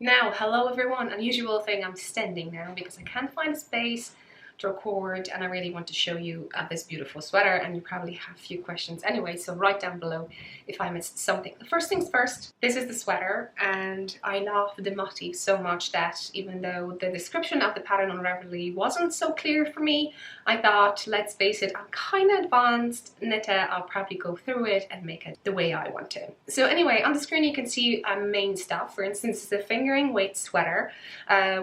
Now, hello everyone. Unusual thing, I'm standing now because I can't find a space to record and I really want to show you this beautiful sweater, and you probably have a few questions anyway, so write down below if I missed something. The first things first, this is the sweater and I love the motif so much that even though the description of the pattern on RAVELRY wasn't so clear for me, I thought, let's face it, I'm kind of advanced knitter, I'll probably go through it and make it the way I want to. So anyway, on the screen you can see main stuff. For instance, it's a fingering weight sweater.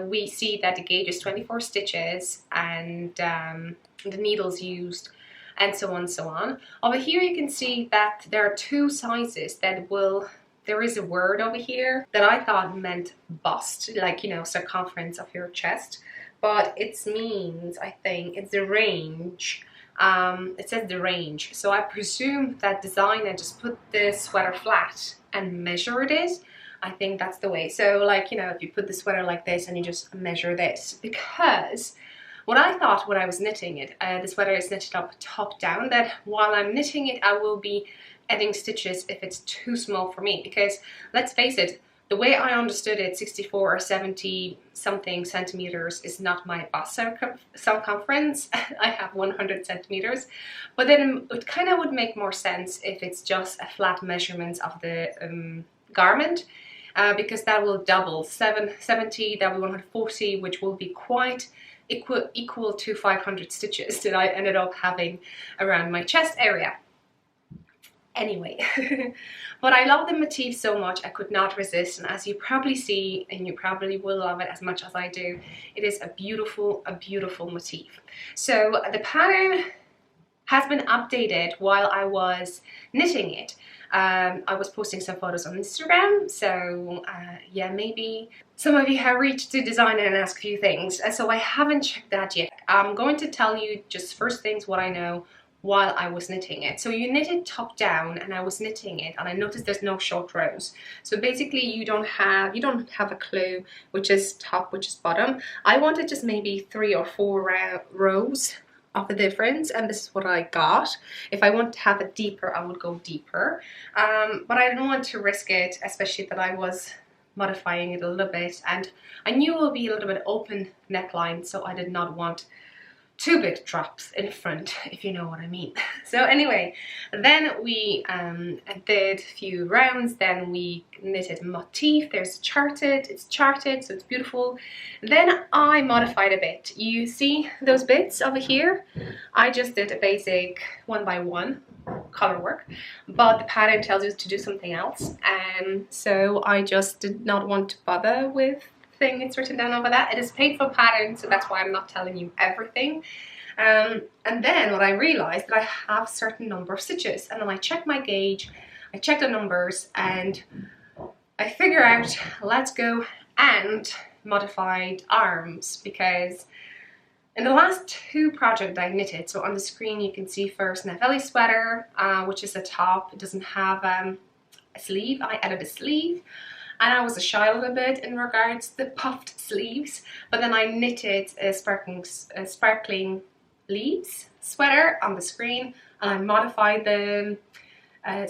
We see that the gauge is 24 stitches and the needles used and so on and so on. Over here you can see that there are two sizes that there is a word over here that I thought meant bust, like, you know, circumference of your chest, but it means, I think, it's the range. It says the range, so I presume that designer just put the sweater flat and measured it. I think that's the way. So, like, you know, if you put the sweater like this and you just measure this, because what I thought when I was knitting it, the sweater is knitted up top down, that while I'm knitting it I will be adding stitches if it's too small for me, because let's face it, the way I understood it, 64 or 70 something centimeters is not my bust circumference. I have 100 centimeters, but then it kind of would make more sense if it's just a flat measurement of the garment, because that will double 70, that will be 140, which will be quite equal to 500 stitches that I ended up having around my chest area. Anyway, but I love the motif so much I could not resist, and as you probably see, and you probably will love it as much as I do, it is a beautiful motif. So the pattern has been updated while I was knitting it. I was posting some photos on Instagram, so yeah, maybe some of you have reached the designer and asked a few things, so I haven't checked that yet. I'm going to tell you just first things what I know while I was knitting it. So you knit it top down, and I was knitting it and I noticed there's no short rows. So basically you don't have a clue which is top, which is bottom. I wanted just maybe 3 or 4 rows of the difference, and this is what I got. If I want to have it deeper, I would go deeper, but I didn't want to risk it, especially that I was modifying it a little bit, and I knew it would be a little bit open neckline, so I did not want 2 big drops in front, if you know what I mean. So anyway, then we did a few rounds, then we knitted motif. It's charted, so it's beautiful. Then I modified a bit. You see those bits over here? I just did a basic 1 by 1 color work, but the pattern tells you to do something else, and so I just did not want to bother with thing it's written down over that. It is paid for pattern, so that's why I'm not telling you everything. And then what I realized, that I have a certain number of stitches, and then I checked my gauge, I checked the numbers, and I figure out, let's go and modified arms, because in the last 2 projects I knitted, so on the screen you can see first Navelli sweater, which is a top. It doesn't have a sleeve. I added a sleeve, and I was shy a little bit in regards to the puffed sleeves, but then I knitted a sparkling leaves sweater on the screen, and I modified the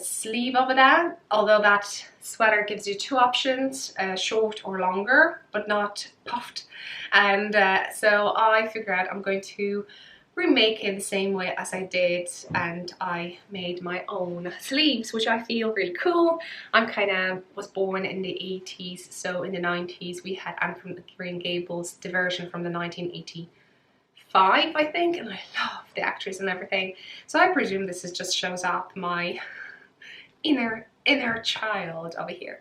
sleeve of that, although that sweater gives you 2 options, short or longer, but not puffed, and so I figured out I'm going to remake it the same way as I did, and I made my own sleeves, which I feel really cool. I'm kind of was born in the 80s, so in the 90s we had Anne from Green Gables, the version from the 1984 5, I think, and I love the actress and everything. So I presume this is just shows up my inner child over here.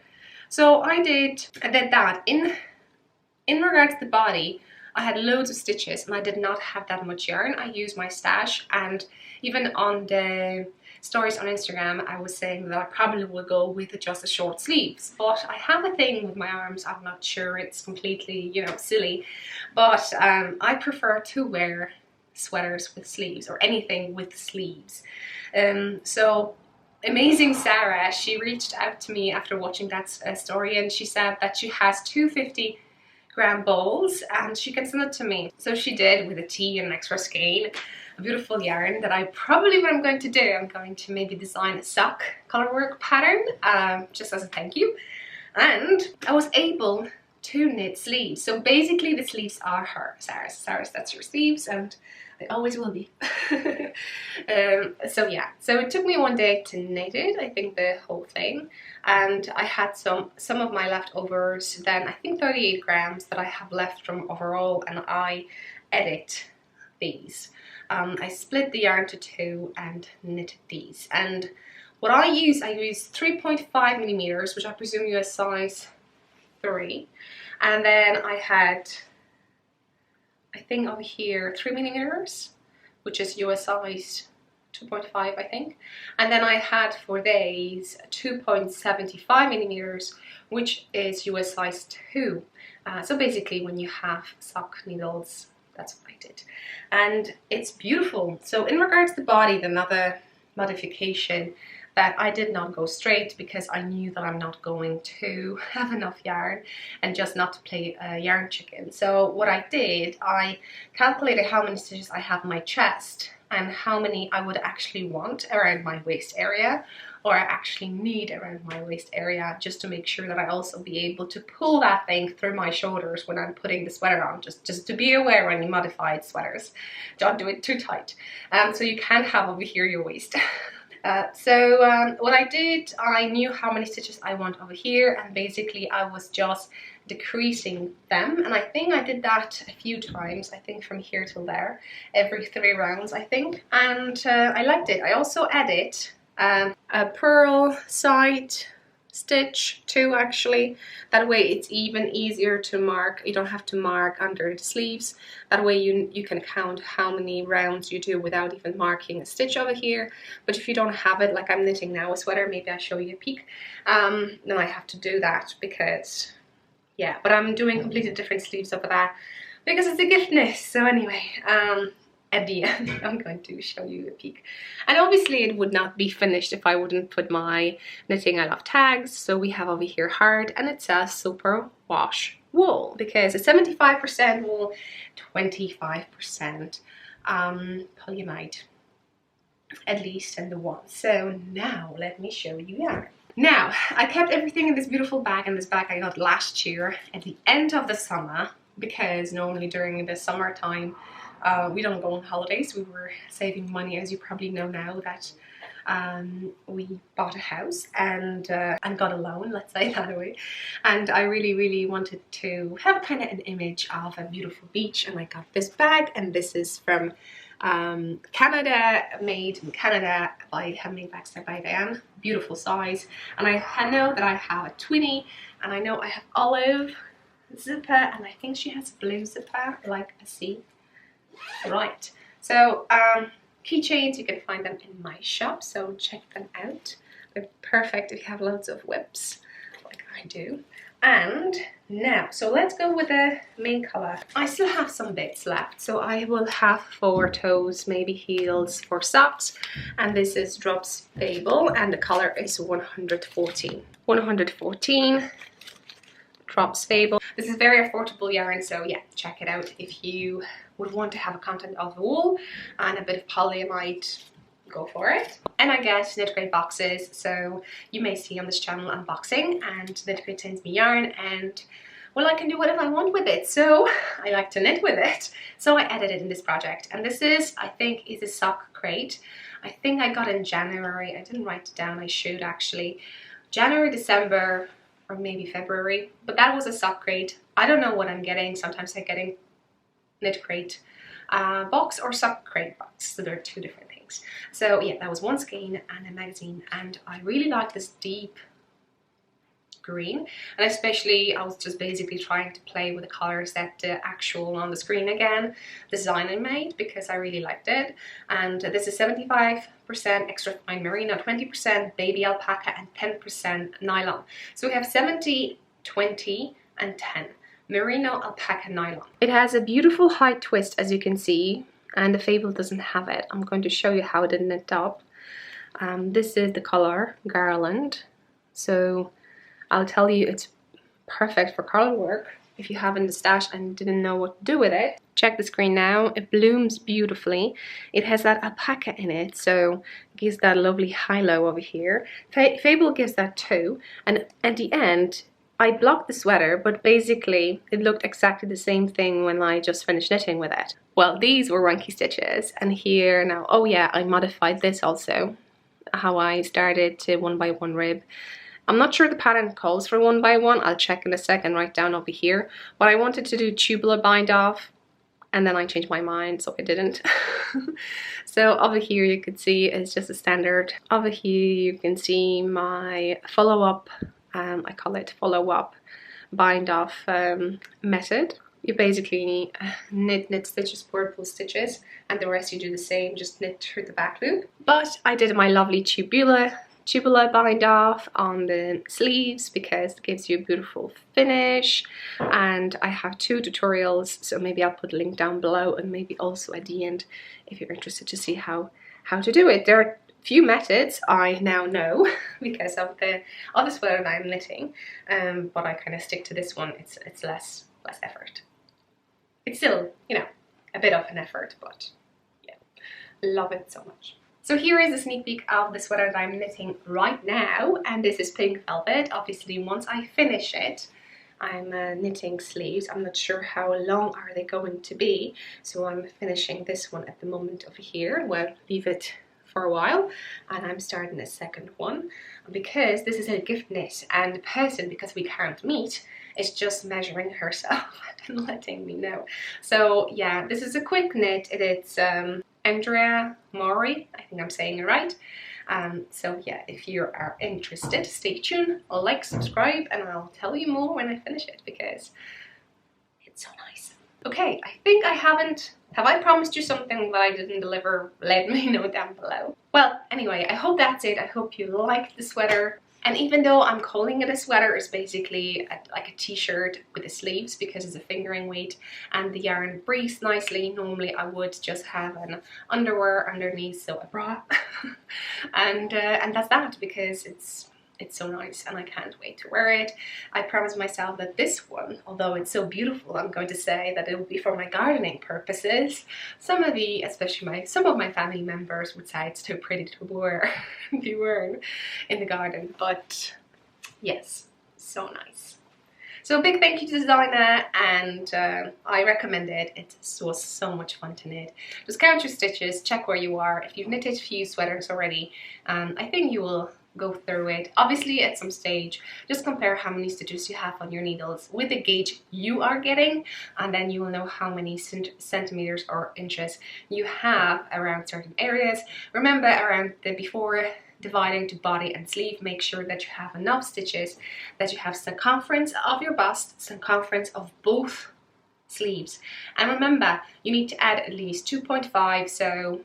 So I did that. In regards to the body, I had loads of stitches and I did not have that much yarn. I used my stash, and even on the stories on Instagram I was saying that I probably will go with just the short sleeves, but I have a thing with my arms. I'm not sure, it's completely, you know, silly, but I prefer to wear sweaters with sleeves or anything with sleeves. So amazing Sarah, she reached out to me after watching that story, and she said that she has 250-gram balls and she can send it to me. So she did, with a T and an extra skein, a beautiful yarn that what I'm going to do, I'm going to maybe design a sock colorwork pattern just as a thank you. And I was able to knit sleeves. So basically the sleeves are Sarah's, that's her sleeves, and they always will be. So yeah, so it took me one day to knit it, I think the whole thing, and I had some of my leftovers, then I think 38 grams that I have left from overall, and I edit these. I split the yarn to 2 and knitted these, and what I use 3.5 millimeters, which I presume you are size 3, and then I had, I think over here 3 millimeters, which is US size 2.5, I think, and then I had for these 2.75 millimeters, which is US size 2. So basically when you have sock needles, that's what I did, and it's beautiful. So in regards to the body, another modification that I did not go straight, because I knew that I'm not going to have enough yarn and just not to play yarn chicken. So what I did, I calculated how many stitches I have in my chest and how many I would actually want around my waist area, or I actually need around my waist area, just to make sure that I also be able to pull that thing through my shoulders when I'm putting the sweater on. Just to be aware when you modify sweaters, don't do it too tight. So you can have over here your waist. What I did, I knew how many stitches I want over here, and basically I was just decreasing them, and I think I did that a few times, I think from here till there, every 3 rounds I think, and I liked it. I also added a purl side stitch too, actually. That way it's even easier to mark. You don't have to mark under the sleeves. That way you can count how many rounds you do without even marking a stitch over here. But if you don't have it, like I'm knitting now a sweater, maybe I'll show you a peek, then I have to do that, because yeah, but I'm doing completely different sleeves over there because it's a gift knit. So anyway, at the end I'm going to show you a peek, and obviously it would not be finished if I wouldn't put my knittingILove tags. So we have over here hard, and it says super wash wool, because it's 75% wool, 25% polyamide, at least in the one. So now let me show you yarn. Now I kept everything in this beautiful bag, and this bag I got last year at the end of the summer, because normally during the summertime we don't go on holidays. We were saving money, as you probably know now, that we bought a house and got a loan, let's say that way. And I really wanted to have kind of an image of a beautiful beach, and I got this bag, and this is from Canada, made in Canada by Handmade Bags by Diane. Beautiful size, and I know that I have a 20, and I know I have olive zipper, and I think she has blue zipper, like a C. Right, so keychains, you can find them in my shop, so check them out. They're perfect if you have loads of whips like I do. And now, so let's go with the main color. I still have some bits left, so I will have 4 toes, maybe heels for socks, and this is Drops Fable, and the color is 114. 114 Drops Fable. This is very affordable yarn, so yeah, check it out if you would want to have a content of the wool and a bit of polyamide. Go for it. And I get Knit Crate boxes, so you may see on this channel unboxing, and Knit Crate sends me yarn, and well, I can do whatever I want with it, so I like to knit with it. So I added it in this project, and this is, I think, is a sock crate. I think I got in January. I didn't write it down, I should actually. January, December, or maybe February, but that was a sock crate. I don't know what I'm getting. Sometimes I'm getting Knit Crate box or sock crate box. So there are two different things. So yeah, that was one skein and a magazine, and I really like this deep green, and especially I was just basically trying to play with the colors that the actual on the screen again design I made, because I really liked it. And this is 75% extra fine merino, 20% baby alpaca, and 10% nylon. So we have 70, 20 and 10 merino, alpaca, nylon. It has a beautiful high twist, as you can see, and the Fable doesn't have it. I'm going to show you how to knit up. This is the color Garland, so I'll tell you it's perfect for color work if you have in the stash and didn't know what to do with it. Check the screen now. It blooms beautifully. It has that alpaca in it, so it gives that lovely high-low over here. Fable gives that too, and at the end I blocked the sweater, but basically it looked exactly the same thing when I just finished knitting with it. Well, these were runky stitches, and here now, oh yeah, I modified this also, how I started to 1x1 rib. I'm not sure the pattern calls for 1x1, I'll check in a second, right down over here. But I wanted to do tubular bind off, and then I changed my mind, so I didn't. So over here you can see it's just a standard. Over here you can see my follow-up, I call it follow-up bind off method. You basically knit stitches, pull stitches, and the rest you do the same, just knit through the back loop. But I did my lovely tubular bind off on the sleeves because it gives you a beautiful finish, and I have two tutorials, so maybe I'll put a link down below and maybe also at the end if you're interested to see how to do it. There are a few methods I now know because of the sweater that I'm knitting, but I kind of stick to this one. It's less effort. It's still, you know, a bit of an effort, but yeah, love it so much. So here is a sneak peek of the sweater that I'm knitting right now, and this is pink velvet. Obviously once I finish it, I'm knitting sleeves. I'm not sure how long are they going to be, so I'm finishing this one at the moment over here. Well, leave it for a while, and I'm starting a second one because this is a gift knit, and the person, because we can't meet, is just measuring herself and letting me know. So yeah, this is a quick knit. It's Andrea Mori, I think I'm saying it right. So yeah, if you are interested, stay tuned, like, subscribe, and I'll tell you more when I finish it because it's so nice. Okay, I think I haven't. Have I promised you something that I didn't deliver? Let me know down below. Well, anyway, I hope that's it. I hope you liked the sweater. And even though I'm calling it a sweater, it's basically like a t-shirt with the sleeves because it's a fingering weight and the yarn breathes nicely. Normally I would just have an underwear underneath, so a bra. and that's that, because it's so nice and I can't wait to wear it. I promised myself that this one, although it's so beautiful, I'm going to say that it will be for my gardening purposes. Some of my family members would say it's too pretty to wear, be worn in the garden, but yes, so nice. So a big thank you to the designer, and I recommend it. It was so much fun to knit. Just count your stitches, check where you are. If you've knitted a few sweaters already, I think you will go through it. Obviously at some stage just compare how many stitches you have on your needles with the gauge you are getting, and then you will know how many centimeters or inches you have around certain areas. Remember, around before dividing to body and sleeve, make sure that you have enough stitches, that you have circumference of your bust, circumference of both sleeves, and remember you need to add at least 2.5, so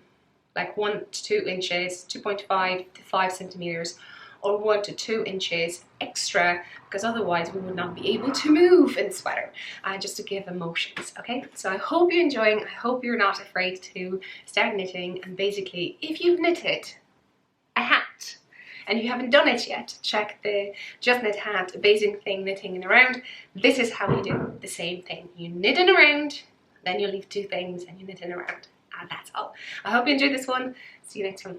like 1 to 2 inches, 2.5 to 5 centimeters, or 1 to 2 inches extra, because otherwise we would not be able to move in the sweater, just to give emotions. Okay, so I hope you're enjoying. I hope you're not afraid to start knitting, and basically if you've knitted a hat and you haven't done it yet, check the Just Knit Hat basing thing, knitting in around. This is how you do the same thing. You knit in around, then you leave 2 things and you knit in around. And that's all. I hope you enjoyed this one. See you next one.